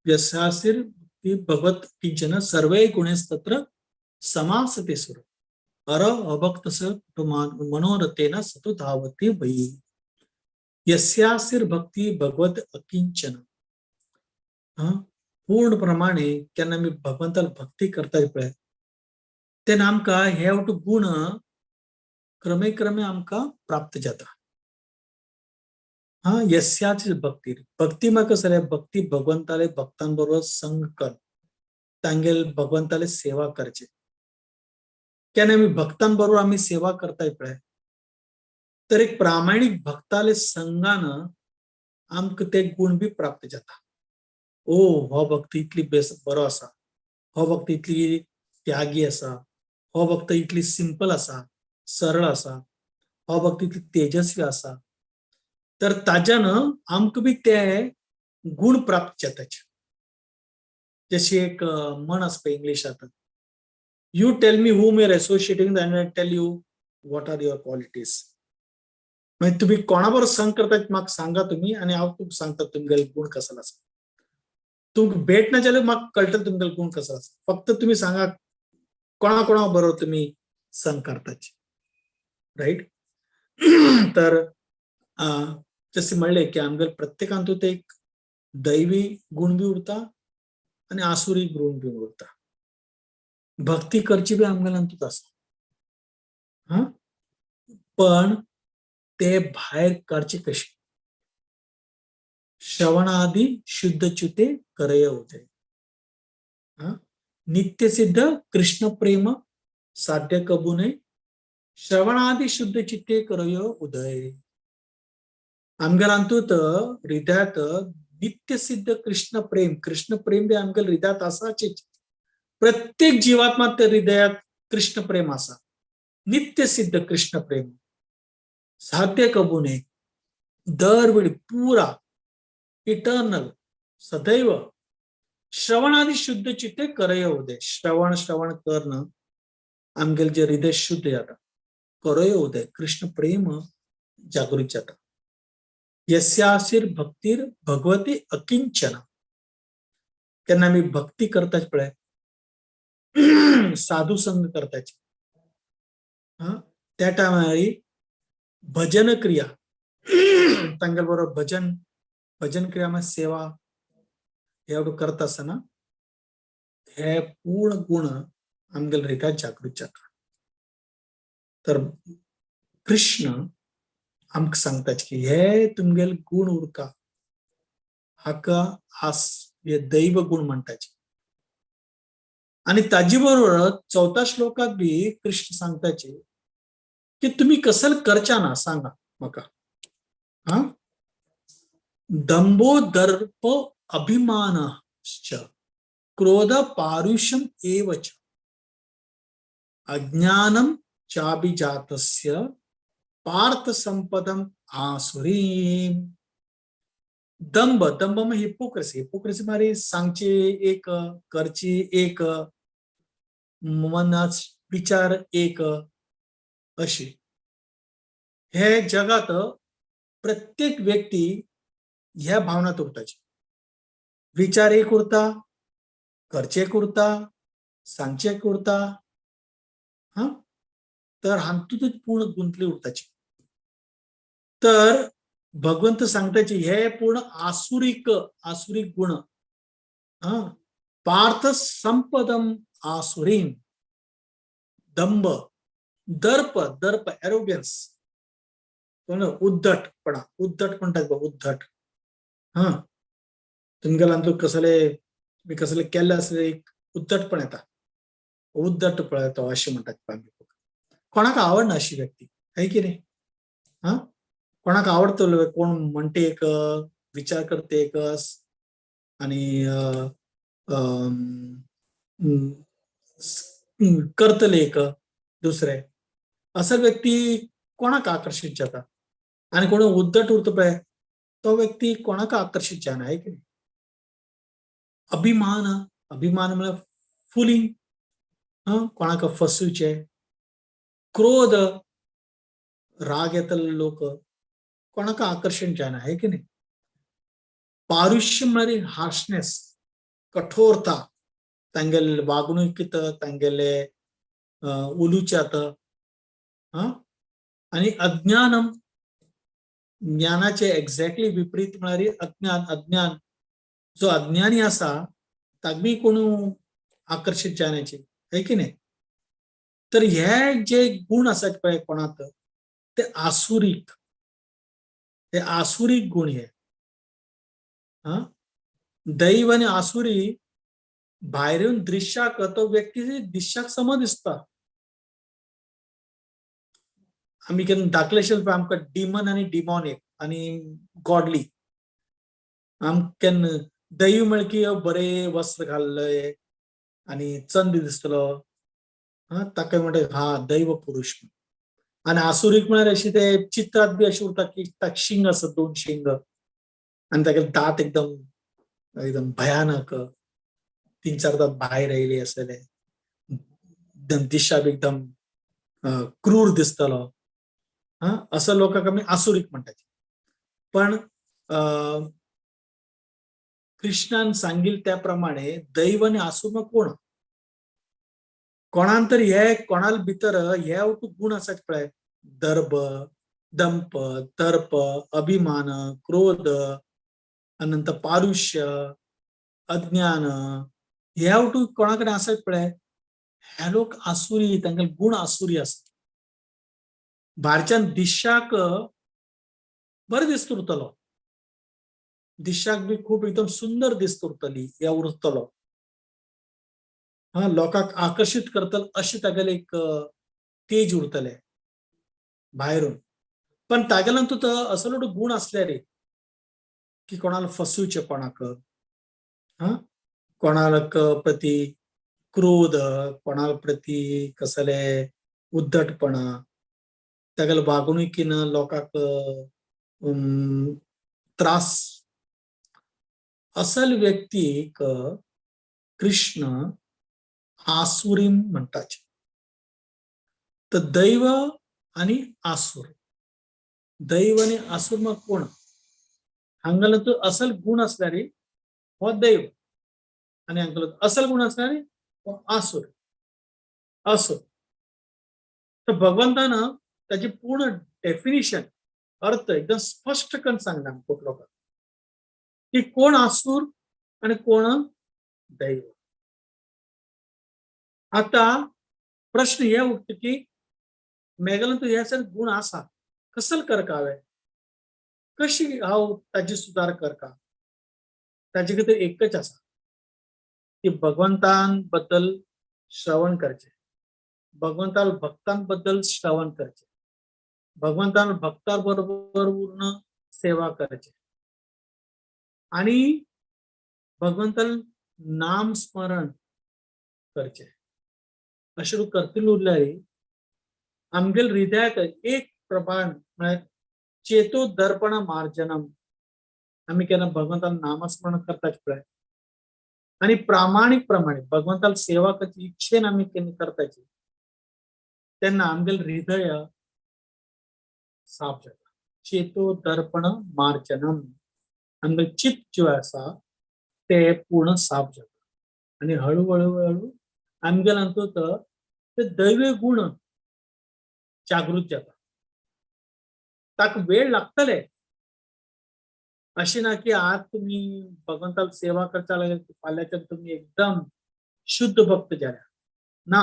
यस्यासिर भगवत किंचन सर्वे गुणेस्तत्र समासते सुर. अर अभक्त मनोरथेन सतु धावती वही. यस्यासिर भक्ती भगवत अकिंचन. पूर्ण प्रमाणे केन्ना आमी भगवंताला भक्ती करता पळय तेन्ना आमकां हे गुण क्रमे क्रमे आमकां प्राप्त जाता. यस्याची भक्ती. भक्ती म्हाका कसले भक्ती भगवंताले भक्तांबरोबर संग कर, तांगेल भगवंताले सेवा करचे. केन्ना आमी भक्तांबरोबर आमी सेवा करताय पळय तर एक प्रामाणिक भक्ताले संगान आमकां ते गुण बी प्राप्त जाता. ओ हो भक्त इतली बरो आसा, हो भक्त इतली त्यागी आसा, हो भक्त इतली सिंपल आसा, सरळ आसा, हो भक्त इतली तेजस्वी आसा. तर ताज्यान आमकां बी ते गुण प्राप्त जाताचे. जशी एक म्हण आसा पळय इंग्लिशांत, you tell me whom your associating and I tell you what are your qualities. म्हणजे तुम्ही कोणाबरोबर संग करतात म्हाका सांगा तुम्ही आणि हांव तुमकां सांगता तुमगेलो गुण कसलो आसा. तुमकां भेटना जाल्यार म्हाका कळटलें तुमगेलो गुण कसो आसा. फक्त तुम्ही सांगा कोणा बरोबर तुम्ही संग करताचे. राईट. तर जसे म्हणले की आमगेर प्रत्येकांतूत एक दैवी गुण बी उरता आणि आसुरी गुण बी उरता. भक्ती करची बी आमगेलांतूच आसा. पण ते भायर काडचे कशे. श्रवणादि शुद्ध च्युते करय होते. नित्य सिद्ध कृष्ण प्रेम साध्य कबूने श्रवणादि शुद्ध चित्ते करयो उदय. आमगेलांतूत हृदयात नित्य सिद्ध कृष्ण प्रेम बी आमगेल हृदयात आसाचे. प्रत्येक जीवात्मा ते हृदयात कृष्ण प्रेम आसा. नित्य सिद्ध कृष्ण प्रेम साध्य कबूने दरवेळी पुरा इटर्नल सदैव श्रवणादि शुद्ध चित्ते करय उदय. श्रवण करणं आमगेल जे हृदय शुद्ध जाता. करय उदय कृष्ण प्रेम जागृत जाता. यस्याशीर भक्तीर भगवती अकिंचन. केन्ना आमी भक्ती करताच पळय साधू संग करताचे त्या टायमार भजन क्रिया तांगेल बरोबर भजन क्रिया म्हणजे सेवा एवढं करत असताना हे पूर्ण गुण आमगेल हृदयात जागृत जाता. तर कृष्ण आमक सांगतात की हे तुमगेल गुण उरका हाका आस हे दैव गुण म्हणटाचे. आणि ताजी बरोबर 4थ्या श्लोकात बी कृष्ण सांगताचे की तुम्ही कसल करचा ना सांगा मका. हा दंभो दर्प अभिमान क्रोध पारुष्यम एवच अज्ञानम चाभिजातस्य पार्थ संपदम आसुरी. दंभ मग हिपोक्रेसी मारी सांगची एक करची एक मनाच विचार एक अशी. हे जगात प्रत्येक व्यक्ती ह्या भावनात उरताची. विचार एक उरता करचे एक उरता सांगचे एक उरता. हा तर हातूंतच पूर्ण गुंतली उरताची. तर भगवंत सांगताची हे पूर्ण आसुरिक गुण पार्थ संपदम आसुरीन. दंभ दर्प एरोगन्स उद्धटपणा उद्धट म्हणतात बघ उद्धट. हा तुमगेलांतू कसले केल्ले असले एक उद्धटपण येता उद्धटपण येतो असे म्हणतात. कोणाक आवडना अशी व्यक्ती आहे की नाही. हा कोणाक आवडतो कोण म्हणते एक विचार करते एकच आणि करतले एक दुसरे असा व्यक्ती कोणाक आकर्षित जाता. आणि कोण उद्धट उरतो पळय तो व्यक्ती कोणाक आकर्षित जाना आहे की नाही. अभिमान म्हणजे फुलिंग कोणाक फसवचे. क्रोध राग येतले लोक कोणाक आकर्षण जाना आहे की नाही. पारुष्य म्हणजे हार्शनेस कठोरता तांगेले वागणुकीत तांगेले उलुच्यात. आणि अज्ञानम ज्ञानाचे एक्झॅक्टली विपरीत म्हळ्यार अज्ञान जो अज्ञानी असा ताकबी कोण आकर्षित जाण्याचे आहे की नाही. तर हे जे गुण असतात पळय कोणात ते आसुरिक गुण हे. दैव आणि आसुरी भायरून दृश्याक तो व्यक्ती दिश्याक सम दिसता. आम्ही केन्ना दाखलेशें आमकां डिमन आणि डिमॉनिक आणि गॉडली केन्ना दैव म्हळ्यार की बरे वस्त्र घाल्ले आणि चंद दिसतलो ताका म्हणटा हा दैव पुरुष. आणि आसुरीक म्हळ्यार अशी ते चित्रात बी अशी उरता की ताका शिंग असत 2 शिंग आणि तागे दात एकदम भयानक 3-4 दात भायर येयले असले दिशा बी एकदम क्रूर दिसतलो. असं लोकांक आमी आसुरीक म्हणटात. पण कृष्णान सांगिल त्याप्रमाणे दैव आणि आसुर कोण कोणान तरी हे कोणाल भितर हे गुण आसात पळय दंप दर्प अभिमान क्रोध अनंत पारुष्य अज्ञान हे कोणाकडे आसात पळय हे लोक आसुरी तांगेले गुण आसुरी असतात. भायरच्यान दिश्याक बरें दिसता दिश्याक बी खूप एकदम सुंदर दिसता या उरतलो. लोकांक आकर्षित करतलो अशें तागेले एक तेज उरतले. भायरून. पण तागेलांतू तर असं लोट गुण असले रे की कोणाला फसूचे कोणाक, हा कोणाला प्रती क्रोध, कोणाला प्रती कसले उद्धटपणा, तागेले वागणुकीन लोकांक त्रास. असल व्यक्तीक कृष्ण आसुरीम म्हणटाचे. तर दैव आणि आसूर, दैव आणि आसूर मग कोण हांगला तो असल गुण असणारी हो दैव, आणि हांगला असल गुण असणारी हो आसूर. असो तर भगवंतानं त्याची पूर्ण डेफिनिशन, अर्थ एकदम स्पष्ट करून सांगणार खूप लोक की कोण आसूर आणि कोण दैव. आता प्रश्न हे उठतो की मेघालन तू ह्या सर गुण असा कसल करका हांवें, कशी हांव ताची सुदार करका. ताचे खातीर एकच आसा की भगवंतान बद्दल श्रवण करचे, भगवंतान भक्तां बद्दल श्रवण करचे, भगवंतान भक्ता बरोबर उरण सेवा करचे, आणि भगवंतान नाम स्मरण करचे. अशें करतले उरल्यार आमगेल हृदयाक एक प्रमाण म्हळ्यार चेतो दर्पण मार्जनम. आम्ही केन्ना भगवंतान नामस्मरण करताच पळय आणि प्रामाणिक प्रमाणे भगवंताला सेवा करची इच्छेन आम्ही केन्ना करताची, तेन्ना आमगेल हृदय साफ जाता. चेतो दर्पण मार्जनम. आमगेल चित्त जे आसा ते पूर्ण साफ जाता, आणि हळूहळू हळू आमगेलांतूत ते दैवी गुण जागृत जाता. ताका वेळ लागतले. अशी ना की आज तुम्ही भगवंताला सेवा करता लागले फाल्याच्यान तुम्ही एकदम शुद्ध भक्त जाल्या ना.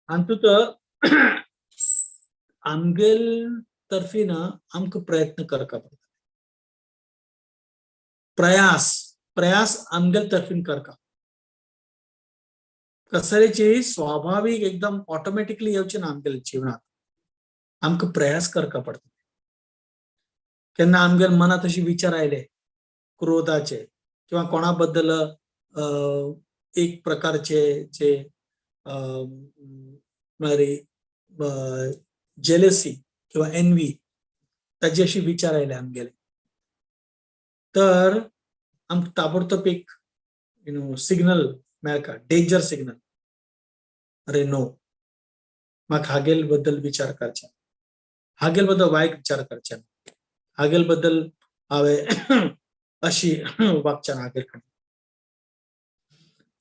अंतुत आमगेल तर्फीन आमकां प्रयत्न करका पडटा. प्रयास प्रयास आमगेल तर्फीन करका. कसल्याची स्वाभाविक एकदम ऑटोमॅटिकली येवचे ना आमगेल जीवनात. आमकां प्रयास करका पडटा. केन्ना आमगेल मनात अशी विचार आयले क्रोधाचे किंवा कोणाबद्दल एक प्रकारचे जे जेलसी किंवा एनवी ताजी अशी विचार आयले आमगेले, तर आमकां ताबडतोब एक सिग्नल मेळटा, डेंजर सिग्नल. अरे नो, म्हाका हागेल बद्दल विचार करचे, हागेल बद्दल वायट विचार करचे, हागेल बद्दल हांवें अशी वागचे ना हागेल कडेन.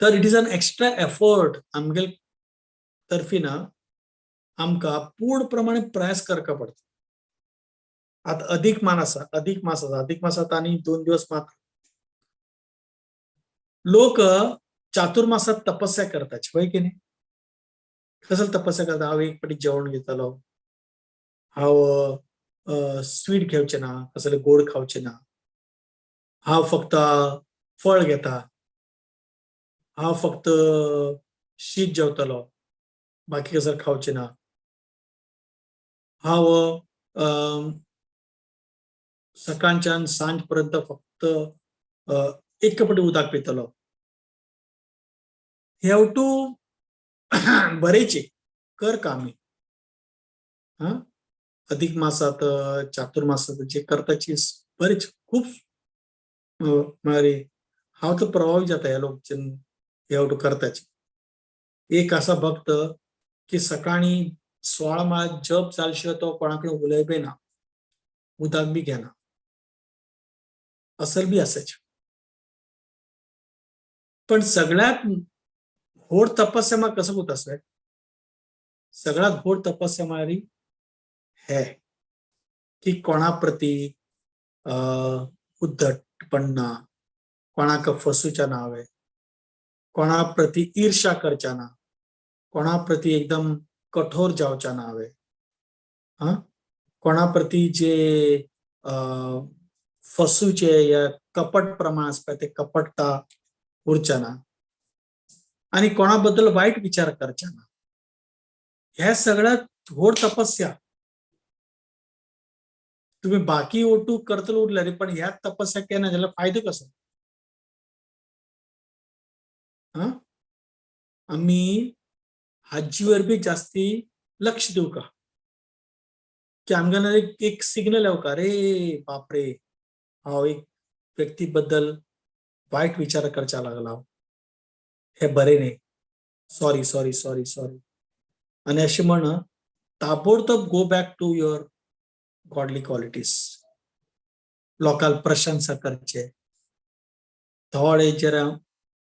तर it is an extra effort आमगेल तर्फीन आमकां पूर्ण प्रमाणे प्रयास करका पडटा. आता अधिक मासात आनी 2 दिवस मात्र लोक चातुर्मासात तपस्या करतात, होय की नाही. कसं तपस्या करता, हांव एक पाटी जेवण घेतलो, हांव स्वीट घेवचे ना, कसले गोड खावचे ना, हांव फक्त फळ घेता, हांव फक्त शीत जेवतलो, बाकी कसले खावचे ना, हांव सकाळच्यान सांज पर्यंत फक्त एक पाटी उदक पितलो. हॅव टू बरेचे कर कामी. अधिक मासात चातुर्मासात जे करताची बरेच खूप म्हळ्यार हांव तर प्रभावित जाता ह्या लोकच्यान हॅव टू करताची. एक असा भक्त की सकाळी 16 माळ जप जाले शिवाय तो कोणाकडे उलय ना, उदक बी घेना, असल बी असायचे. पण सगळ्यात घोर तपस्या मग कसं होत असं, सगळ्यात घोर तपस्या म्हळ्यार हे की कोणाप्रती उद्धटपण ना, कोणाक फसूच्या ना हांवें, कोणाप्रती ईर्ष्या करच्या ना, कोणाप्रती एकदम कठोर जावच्या ना हांवें, कोणाप्रती जे फसूचे या कपट प्रमाण आसता ते कपटता उरच्या ना, आणि कोणाबद्दल वाईट विचार करच्या ना. ह्या सगळ्यात व्होड तपस्या तुम्ही बाकी ओटू करतल उरले पण ह्या तपस्या केल्या त्याला फायदो कसो हा आम्ही हाजीवर बी जास्ती लक्ष देऊ का की आमच्याला एक सिग्नल आहे का रे बापरे हा एक व्यक्तीबद्दल वाईट विचार करचा लागला हे बरे नाही सॉरी सॉरी सॉरी सॉरी आणि अशी म्हण ताबडतोब go back to your godly qualities लोकांना प्रशंसा करचे थोडे जरा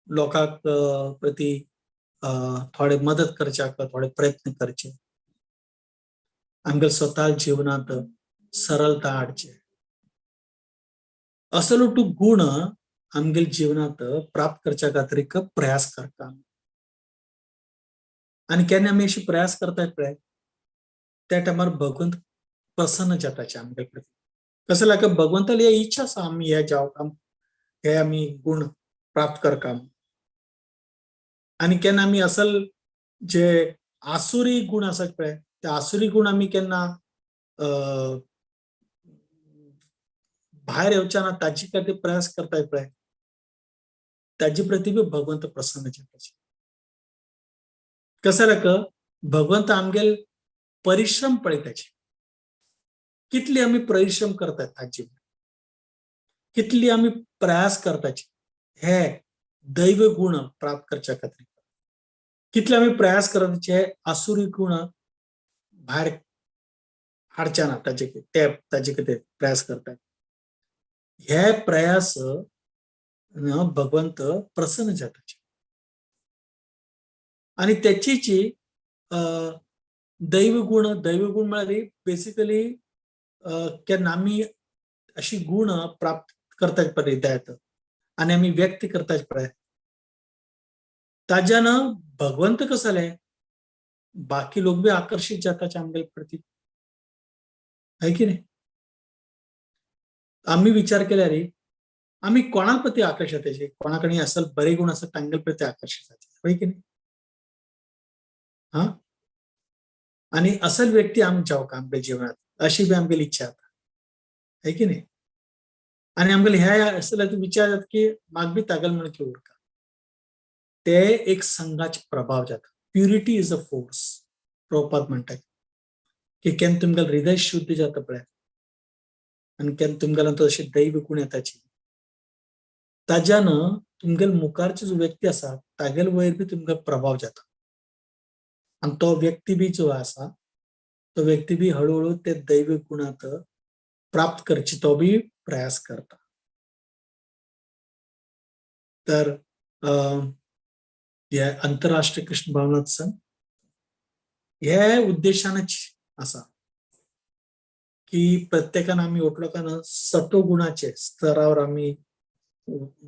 लोकांक प्रती थोडे मदत करचे थोडे प्रयत्न करचे आमच्या स्वतः जीवनात सरलता हाडचे असलो टू गुण आमच्या जीवनात प्राप्त करच्या खातीर प्रयास करता आणि केन्ना आमी अशी प्रयास करतात पळय त्या टायमार भगवंत प्रसन्न जाताचे आमचे प्रती कसं लाग भगवंताला ही इच्छा आसा आमी हे जावं हे आमी गुण प्राप्त करता आणि केन्ना आमी असल जे आसुरी गुण आसात पळय ते आसुरी गुण आमी केन्ना भायर येवच्या ना ताची खातीर प्रयास करतात पळय ताजे प्रती बी भगवंत प्रसन्न जाताचे कसं लाग भगवंत आमगेल परिश्रम पळयताचे कितली आमी परिश्रम करतात ताजे कितली आमी प्रयास करताचे हे दैव गुण प्राप्त करच्या खातीर कितले आमी प्रयास करताचे आसुरी गुण भायर हाडच्या ना ताजे खातीर प्रयास करतात हे प्रयास भगवंत प्रसन्न जाताचे आणि त्याची दैवगुण म्हळ्यार बेसिकली केन्ना आमी अशी गुण प्राप्त करतात पळय हृदयात आणि आमी व्यक्त करतात पळय ताज्यान भगवंत कसो जाले बाकी लोक बी आकर्षित जाताचे आमच्या प्रती है की नाही आम्ही विचार केल्यार आम्ही कोणा प्रती आकर्षित जाताचे कोणाकडे असल बरे गुण असतात तांगेल प्रती आकर्षित जाताचे है की नाही हा आणि असल व्यक्ती आम जाऊ का आमच्या जीवनात अशी बी आमची इच्छा आता है की नाही आणि आमगेले ह्या असले विचार की माग बी तागल म्हणून की उरका ते एक संघाचे प्रभाव जाता purity is a force Prabhupada म्हणतात की केन्ना तुमगेल हृदय शुद्ध जाता पळय आणि केन्ना तुमगेला तशी दैव गुण येताची ताज्यान तुमगेल मुखारचे जो व्यक्ती आसा तागेल वयर बी तुमकां प्रभाव जाता आणि तो व्यक्ती बी जो आसा तो व्यक्ती बी हळूहळू ते दैव गुणात प्राप्त करची तो बी प्रयास करता तर हे आंतरराष्ट्रीय कृष्ण भावनाथ सण हे उद्देशानच आसा की प्रत्येकान आमी ओटलोकान सत्व गुणाचे स्तरावर आमी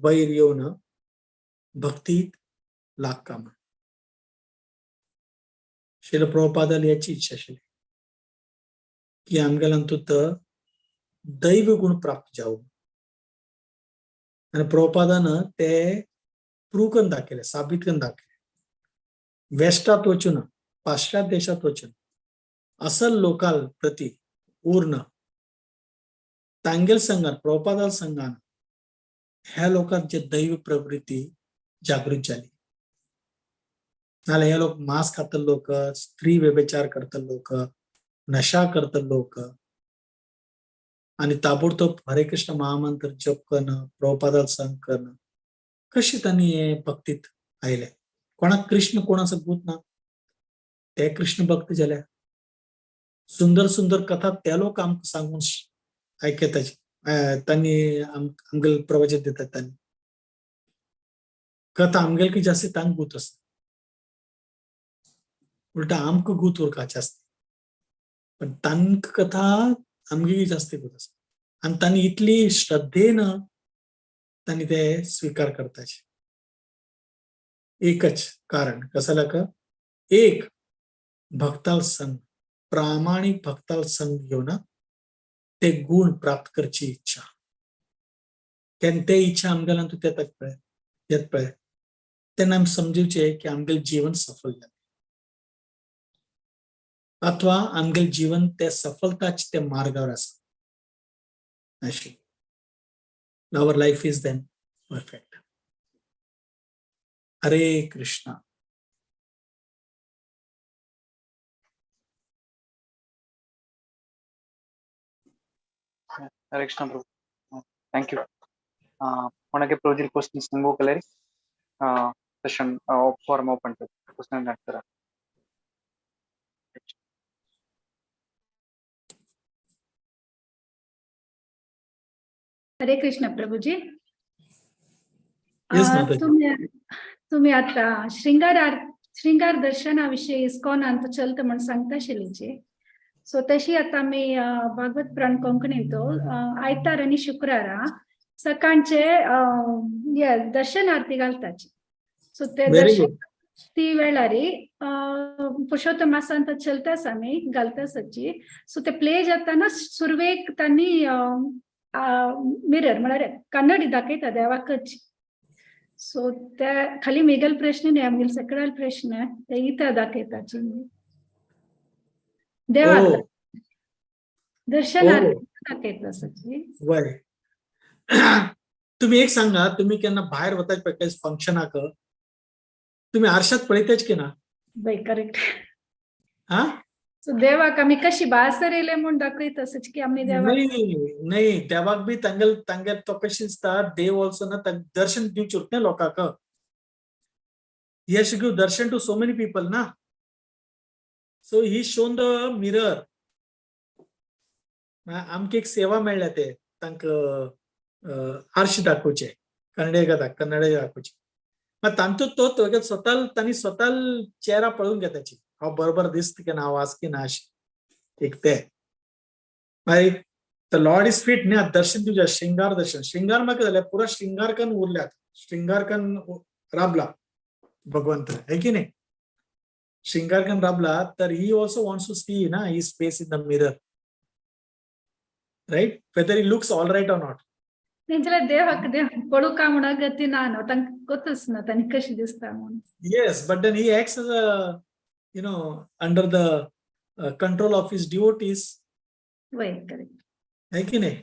वयर येवन भक्तीत लागता म्हण श्रील प्रभुपादाल याची इच्छा आशिल्ली की आमगेलांतूत दैव गुण प्राप्त जावं आणि प्रभुपादान ते प्रूव करून दाखयले साबीत करून दाखयले वेस्टात वचून पाश्चात्य देशात वचून असल लोकाल प्रती उर्ण तांगेल संघान प्रभुपादाल संघान ह्या लोकांचे दैव प्रवृत्ती जागृत झाली नाल्यार हे लोक मांस खातल लोक स्त्री व्यभिचार करतल लोक नशा करतल लोक आणि ताबडतोब हरे कृष्ण महामंत्र जप करणं प्रभुपादाल संग करणं कशी त्यांनी हे भक्तीत आयले कोणाक कृष्ण कोणाचं भूत ना ते कृष्ण भक्त झाले सुंदर सुंदर कथा त्या लोक आमकां सांगून ऐकताचे त्यांनी आमगेल प्रवचन देतात त्यांनी कथा आमगेल की जास्ती तांक भूत असत उलटा आमकां भूत उरका जास्त पण तांक कथा आमगे जास्ती भूत असत आणि त्यांनी इतली श्रद्धेन त्यांनी ते स्वीकार करताचे एकच कारण कसं लाग एक भक्ताल संघ प्रामाणिक भक्ताल संघ घेऊन ते गुण प्राप्त करची इच्छा केन्ना ते इच्छा आमगेल्यान तू येत पळय तेन्ना आमी समजूचे की आमगेल जीवन सफल जालें अथवा आमगे जीवन ते सफलताचे ते मार्गावर आसा अशी. आवर लाईफ इज देन परफेक्ट. हरे Krishna. Hare Krishna, Prabhu. Thank you. Manage project questions Nimbo Kalari session forum open to question and answer. हरे कृष्ण प्रभूजी. Yes, Mataji. तुम्ही आता श्रृंगार दर्शनाविषयी इस्कॉन अंत चलत म्हणून सांगता शिलीचे. सो तशी आता मी भागवत प्राण कोंकणीतो आयतार आणि शुक्रारा सकाळचे दर्शन आरती घालताची. सो ते Very दर्शन good. ती वेळारी पुरुषोत्तम मासांत चलतास आम्ही घालतासची. सो ते प्ले जाताना सुरवेक त्यांनी मिरर म्हळ्यार कन्नडी दाखयता देवाकच. सो त्या खाली मेगल प्रश्न नाही आमगेल सकडाल प्रश्न ते इथं दाखयताची देवाक दर्शनार्थी दाखयताची. वय तुम्ही एक सांगा, तुम्ही केन्ना भायर वताच पळय फंक्शनाक तुम्ही आरशात पळयताच की ना? Bye correct. हा सो देवाक आम्ही कशी भासर येले म्हणून दाखयतासच की आम्ही देवाक नाही देवाक बी तांगे तो कशी दिसता देव ऑल्सो ना दर्शन दिवचें ना लोकांक. He has to give darshan to so many people na. So he shown the mirror. आमके एक सेवा मेळ्ळ्या ते तांकां आरश दाखोवचे कन्नड दाखोवचे. मग तांचो तो स्वता चेहरा पळोवन घेताची हांव बरोबर दिसता की ना हांव आस की ना अशें एक ते. मागीर द लॉर्ड इज फिट न्ही दर्शन दिवचे श्रृंगार दर्शन. श्रृंगार म्हाका जाल्यार पुरो श्रृंगारकन उरल्यात श्रृंगारकन राबला भगवंत है की नाही. श्रृंगारकन राबला तर he also wants to see ना his face in the mirror right whether he looks all right or not. देवाक देव पळू का म्हणून गती ना तांकां कोतच ना तांणी कशी दिसता म्हणून. Yes but then he acts as a under the control of his devotees. वय करेक्ट है की नाही.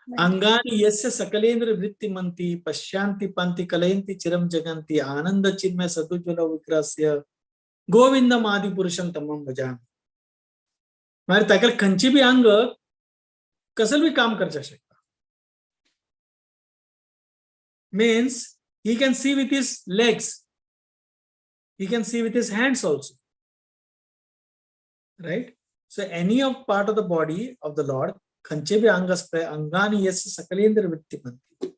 अंगानि यस्य सकलेंद्र वृत्तिमंती पश्यांति पांति कलयंति चिरम जगंती आनंद चिन्मय सदुज्वल विग्रहस्य गोविंदम आदि पुरुषम तमम भजामि. मागीर ताका खंयची बी अंग कसले बी काम करचे शकता. Means he can see with his legs, he can see with his hands also, right? So any of part of the body of the Lord खंयचे बी अंग असते अंगानी यस्य सकलेंद्र वृत्तिमंती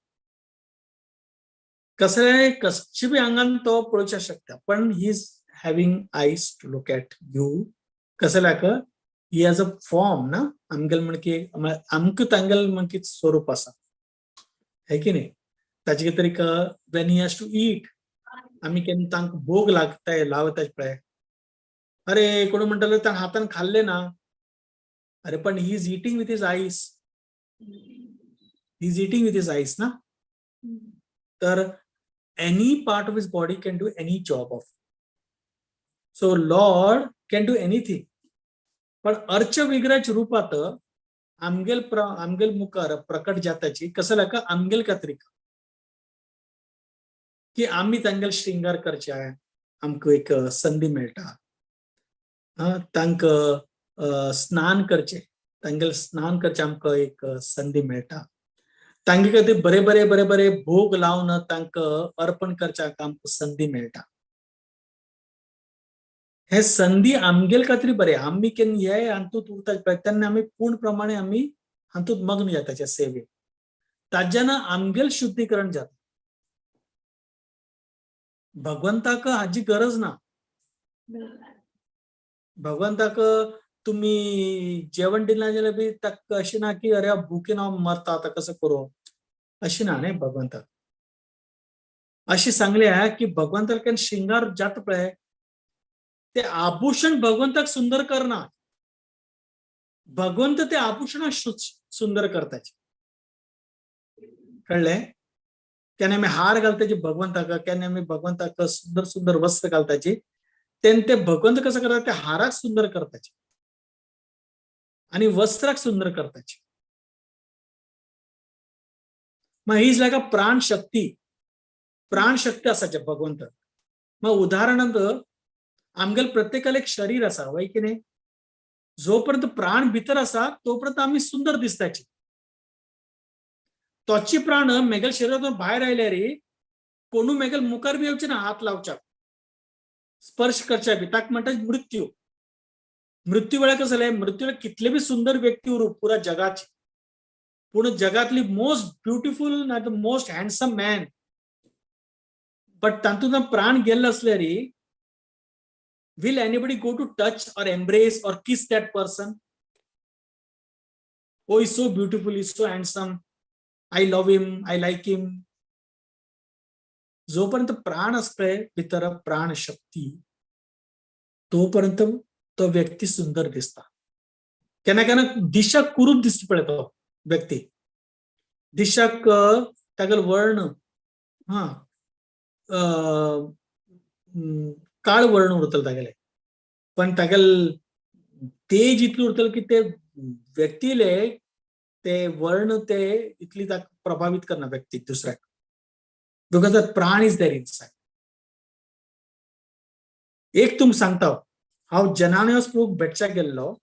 कसचे बी अंगान तो पळोवचे शकता. पण he is having eyes to look at you कसल्याक ही हॅज अ फॉर्म ना आमगेल म्हणकी आमकां तांगेल म्हणकी स्वरूप आसा है की नाही. ताचे तरी when he has to eat आमी केन्ना तांकां भोग लावतात पळय अरे कोण म्हणटले तां हातान खाल्ले ना अरे पण he is eating with his eyes. He is eating with his eyes ना. तर any part of his body can do any job of. So Lord can do anything. पण अर्च विग्रहाच्या रूपात आमगेल मुखार प्रकट जाताची कसं लाका आमगेल कात्रिका की आम्ही तांगेल श्रृंगार करचे आमकां एक संधी मेळटा. तांकां स्नान करचे तांगेल स्नान करचे आमकां एक संधी मेळटा. तांगे खातीर बरे बरे बरे बरे भोग लावन तांकां अर्पण करच्याक आमकां संधी मेळटा. हे संधी आमगेल खातीर बरे. आमी केन्ना हे हातूंत उरतात पळय तेन्ना आमी पूर्ण प्रमाणे आमी हातूंत मग्न जाताचे सेवेक. ताज्यान आमगेल शुद्धीकरण जाता. भगवंताक हाची गरज ना. भगवंताक तुम्ही जेवण दिला जाल्यार बी ताका अशें ना की अरे भुकेन हांव मरता आतां कसं करूं अशी ना न्ही भगवंताक. अशी सांगल्या की भगवंताक केन्ना श्रृंगार जाता पळय ते आभूषण भगवंताक सुंदर करना. भगवंत ते आभूषण सुंदर करताचे. कळ्ळें. केन्ना आमी हार घालताचे भगवंताक केन्ना आमी भगवंताक सुंदर सुंदर वस्त्र घालताची तेन्ना ते भगवंत कसं करता ते हाराक सुंदर करताचे. आणि वस्त्राक सुंदर करताची. मग ही इज लायक अ प्राण शक्ती असायचे भगवंत. मग उदाहरणार्थ आमगेल प्रत्येकाला एक शरीर असा वय की नाही. जोपर्यंत प्राण भितर असा तोपर्यंत आम्ही सुंदर दिसताची. तोची प्राण मेगल शरीरातून बाहेर आयल्या रे कोणू मेगल मुखार बी येवचे ना हात लावच्या स्पर्श करच्या बी ताक म्हणतात मृत्यू वेळा कसं जालें मृत्यू वेळा कितले बी सुंदर व्यक्ती उरू पुरा जगाची पूर्ण जगातली मोस्ट ब्युटिफुल ना the most handsome man but तातूंत प्राण गेल्लो असल्यार will anybody go to touch or embrace or kiss that person? Oh, he's so beautiful, he's so handsome, I love him, I like him. जोपर्यंत प्राण असतंय भितर प्राण शक्ती तोपर्यंत तो व्यक्ती सुंदर दिसता. केन्ना दिशा कुरूप दिसता पळय तो व्यक्ती. दिशाक तागेल वर्ण काळ वर्ण उरतल तागेले पण तागेल तेज इतलें उरतल की ते व्यक्तीले ते वर्ण ते इतली प्रभावित करना व्यक्ती दुसऱ्याक बिकॉज द प्राण इज देयर इनसाइड. एक तुम सांगता हांव जनानस प्रभू भेटच्या गेल्लो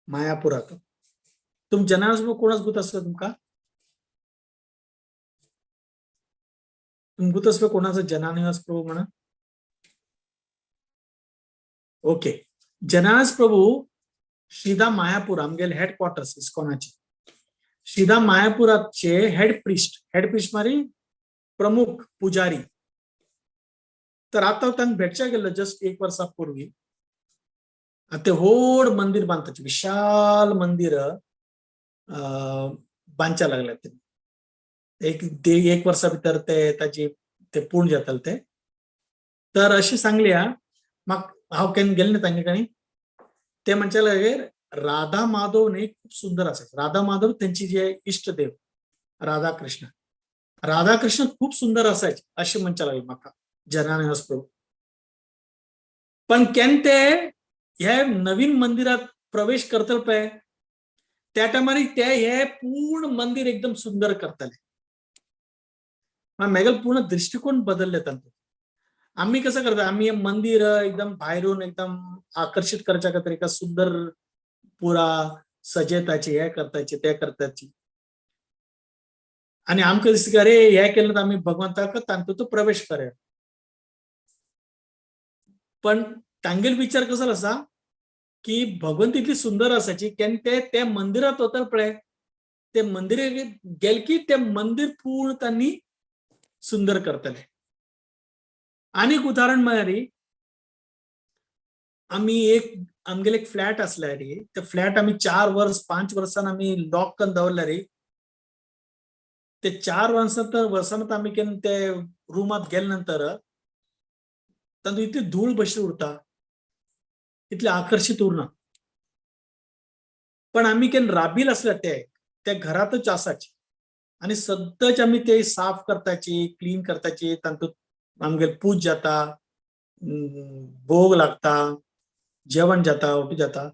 मायापुरात. तुम जनानस प्रभू कोणाच गुत आसलो तुमकां गुत आसलो कोणाचो जनानस प्रभू म्हणा. ओके जनानस प्रभू श्रीधाम मायापूर आमगेल हेडक्वार्टर्स इस्कॉनाचे श्रीधाम मायापुराचे हेड प्रिस्ट मारी प्रमुख पुजारी. तर आता तांकां भेटच्या गेल्लो जस्ट 1 वर्सा पूर्वी. ते व्हड मंदिर बांदताचे विशाल मंदिर बांदच्या लागल्यात. एक वर्सा भितर ते पूर्ण जातले ते. तर अशी सांगल्या म्हाका हांव केन्ना गेल्ले तांगे कडेन ते म्हणचे लागले राधा माधव न्ही खूप सुंदर असायचे. राधा माधव त्यांची जे इष्ट देव राधाकृष्ण खूप सुंदर असायचे असे म्हणचे लागले म्हाका जनानस प्रभू. पण केन्ना ते ह्या नवीन मंदिरात प्रवेश करतले पळय त्या टायमार ते हे पूर्ण मंदिर एकदम सुंदर करतले. मेगल पूर्ण दृष्टिकोन बदलले तांचो. आम्ही कसं करता आम्ही मंदिर एकदम भायरून एकदम आकर्षित करच्या खातीर एका सुंदर पुरा सजेताची हे करताची ते करताची आणि आमकां दिसता अरे हे केलं तर आम्ही भगवंताक तांतूंत प्रवेश करूया. पण तांगेल विचार कसो आसा की भगवंत इतली सुंदर असायची केन्ना ते मंदिरात वता पळय ते मंदिराक गेले की ते मंदिर पूर्ण तांणी सुंदर करतले. आणि एक उदाहरण म्हळ्यार आम्ही आमगेले एक फ्लॅट असल्यार ते फ्लॅट आम्ही 4 वर्स 5 वर्सान आम्ही लॉक करून दवरल्यार ते 4 वर्सांत आम्ही केन्ना ते रूमात गेले नंतर तातूंत इतली धूळ बशी उरता इतले आकर्षित उरना. पण आम्ही केन्ना राबील असल्यार ते घरातच आसाचे आणि सद्दांच आम्ही ते साफ करताची क्लीन करताची तातूंत आमगेल पूज जाता भोग लागता जेवण जाता ओटी जाता.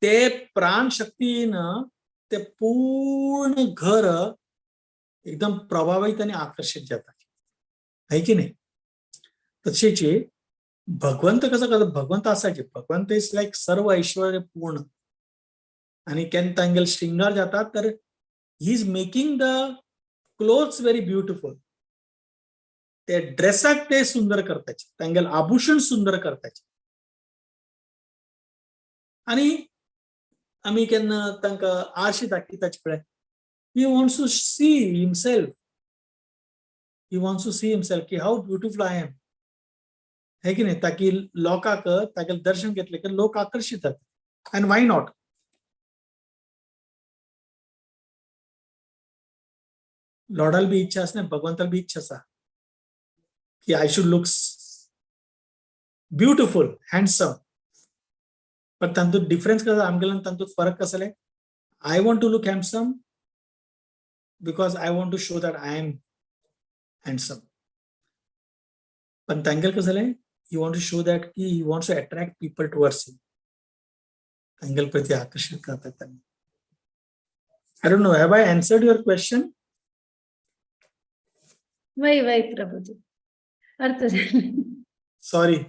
ते प्राण शक्तीन ते पूर्ण घर एकदम प्रभावित आणि आकर्षित जाता है की नाही. तशीच भगवंत कसं करता भगवंत असायचे भगवंत इज लाईक सर्व ऐश्वर्य पूर्ण आणि केन्ना तांगेल श्रृंगार जाता तर he is making the clothes very beautiful. ते ड्रेसाक ते सुंदर करताचे तांगेल आभूषण सुंदर करताचे. आणि आम्ही केन्ना तांकां आरशी दाखयताचे पळय he wants to see himself की हाऊ ब्युटिफुल आय एम है की नाही ताकी लोकांक तागेलें दर्शन घेतले की लोक आकर्षित जातात. And why not. लॉर्डाल बी इच्छा आसा भगवंताल बी इच्छा आसा की I should look beautiful, handsome. पण तांतूंत डिफरन्स कसो आमगेल्यान तांतूंत फरक कसो जालें I want to look handsome because I want to show that I am handsome. पण तांगेल कसो जालें he wants to show that he wants to attract people towards him. Angle प्रति आकर्षित करतात त्यांना. I don't know, have I answered your question? वही प्रभुजी अर्थ झाला. Sorry.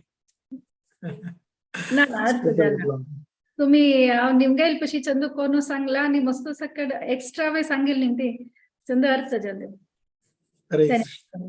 ना अर्थ झाला. तुम्ही ನಿಮ್ಗೆ ಇಲ್ಲಿ ಖುಷಿ ಚಂದ ಕೋನು ಸಂಗ್ಲ ನಿಮ್ಮ ಮಸ್ತು ಸಕ್ಕಡ ಎಕ್ಸ್ಟ್ರಾ ವೇ ಸಂಗಿಲ್ ನಿಂತಿ ಚಂದ ಅರ್ಥ ಜಲ್ದಿ. अरे ಧನ್ಯವಾದ.